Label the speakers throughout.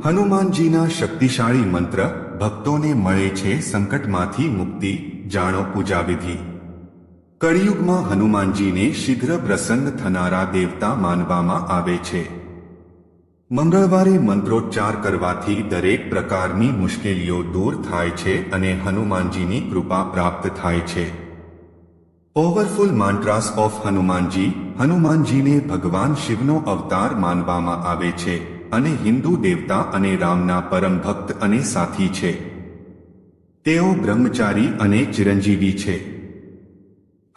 Speaker 1: હનુમાનજીના શક્તિશાળી મંત્ર ભક્તોને મળે છે સંકટમાંથી મુક્તિ. જાણો પૂજાવિધિ. કળિયુગમાં હનુમાનજીને શીઘ્ર પ્રસન્ન થનારા દેવતા માનવામાં આવે છે. મંગળવારે મંત્રોચ્ચાર કરવાથી દરેક પ્રકારની મુશ્કેલીઓ દૂર થાય છે અને હનુમાનજીની કૃપા પ્રાપ્ત થાય છે. Powerful mantras of Hanumanji. હનુમાનજીને ભગવાન શિવનો અવતાર માનવામાં આવે છે અને હિન્દુ દેવતા અને રામના પરમ ભક્ત અને સાથી છે. તેઓ બ્રહ્મચારી અને ચિરંજીવી છે.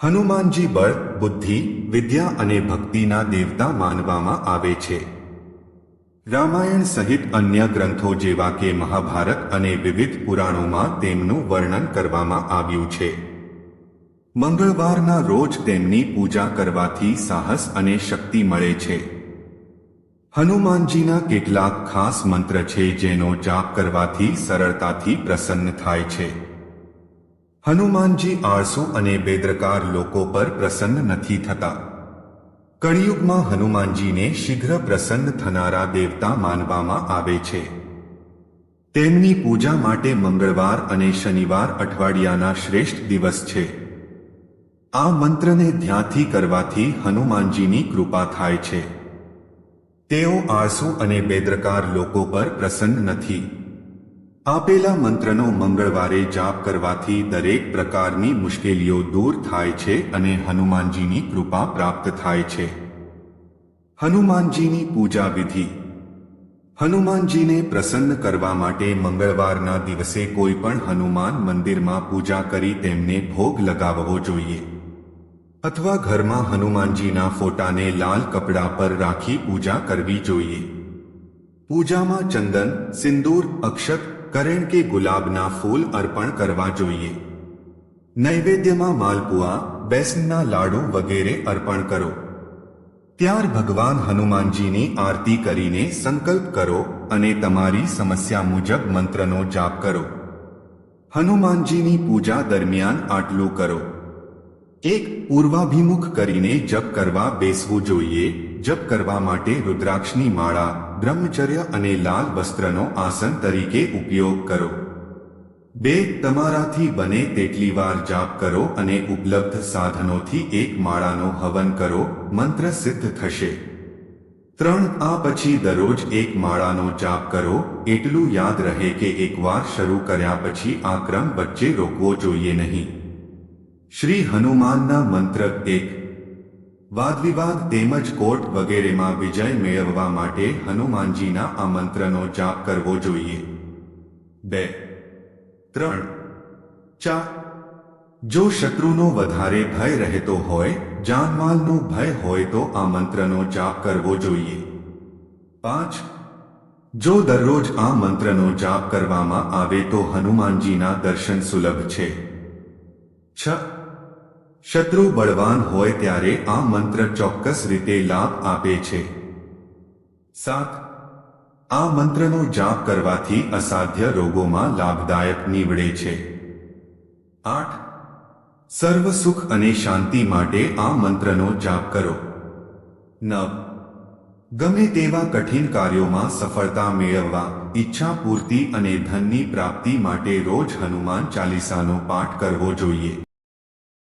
Speaker 1: હનુમાનજી બળ, બુદ્ધિ, વિદ્યા અને ભક્તિના દેવતા માનવામાં આવે છે. રામાયણ સહિત અન્ય ગ્રંથો જેવા કે મહાભારત અને વિવિધ પુરાણોમાં તેમનું વર્ણન કરવામાં આવ્યું છે. મંગળવારના રોજ તેમની પૂજા કરવાથી સાહસ અને શક્તિ મળે છે. હનુમાનજીના કેટલાક ખાસ મંત્ર છે જેનો જાપ કરવાથી સરળતાથી પ્રસન્ન થાય છે. હનુમાનજી આળસુ અને બેદરકાર લોકો પર પ્રસન્ન નથી થતા. કળિયુગમાં હનુમાનજીને શીઘ્ર પ્રસન્ન થનારા દેવતા માનવામાં આવે છે. તેમની પૂજા માટે મંગળવાર અને શનિવાર અઠવાડિયાના શ્રેષ્ઠ દિવસ છે. આ મંત્રને ધ્યાનથી કરવાથી હનુમાનજીની કૃપા થાય છે. તેઓ આળસુ અને બેદરકાર લોકો પર પ્રસન્ન નથી. આપેલા મંત્રનો મંગળવારે જાપ કરવાથી દરેક પ્રકારની મુશ્કેલીઓ દૂર થાય છે અને હનુમાનજીની કૃપા પ્રાપ્ત થાય છે. હનુમાનજીની પૂજા વિધિ. હનુમાનજીને પ્રસન્ન કરવા માટે મંગળવારના દિવસે કોઈ પણ હનુમાન મંદિરમાં પૂજા કરી તેમને ભોગ લગાવવો જોઈએ અથવા ઘરમાં હનુમાનજીના ફોટાને લાલ કપડા પર રાખી પૂજા કરવી જોઈએ. પૂજામાં ચંદન, સિંદૂર, અક્ષત, કરેણ કે ગુલાબના ફૂલ અર્પણ કરવા જોઈએ. નૈવેદ્યમાં માલપુઆ, બેસનના લાડુ વગેરે અર્પણ કરો. ત્યાર ભગવાન હનુમાનજીની આરતી કરીને સંકલ્પ કરો અને તમારી સમસ્યા મુજબ મંત્રનો જાપ કરો. હનુમાનજીની પૂજા દરમિયાન આટલું કરો. 1. પૂર્વાભિમુખ કરીને જપ કરવા બેસવું જોઈએ. જપ કરવા માટે રુદ્રાક્ષની માળા, બ્રહ્મચર્ય અને લાલ વસ્ત્રનો આસન તરીકે ઉપયોગ કરો. 2. તમારાથી બને તેટલી વાર જાપ કરો અને ઉપલબ્ધ સાધનોથી એક માળાનો હવન કરો. મંત્ર સિદ્ધ થશે. 3. આ પછી દરરોજ એક માળાનો જાપ કરો. એટલું યાદ રહે કે એકવાર શરૂ કર્યા પછી આ ક્રમ વચ્ચે રોકવો જોઈએ નહીં. શ્રી હનુમાનના મંત્ર. 1. વાદવિવાદ તેમજ કોર્ટ વગેરેમાં વિજય મેળવવા માટે હનુમાનજીના આ મંત્રનો જાપ કરવો જોઈએ. 2. 3. 4. જો શત્રુનો વધારે ભય રહેતો હોય, જાનમાલનો ભય હોય તો આ મંત્રનો જાપ કરવો જોઈએ. 5. જો દરરોજ આ મંત્રનો જાપ કરવામાં આવે તો હનુમાનજીના દર્શન સુલભ છે. 6. શત્રુ બળવાન હોય ત્યારે આ મંત્ર ચોક્કસ રીતે લાભ આપે છે. 7. આ મંત્રનો જાપ કરવાથી અસાધ્ય રોગોમાં લાભદાયક નીવડે છે. 8. સર્વ સુખ અને શાંતિ માટે આ મંત્રનો જાપ કરો. 9. ગમે તેવા કઠિન કાર્યોમાં સફળતા મેળવવા, ઈચ્છા પૂર્તિ અને ધનની પ્રાપ્તિ માટે રોજ હનુમાન ચાલીસાનો પાઠ કરવો જોઈએ.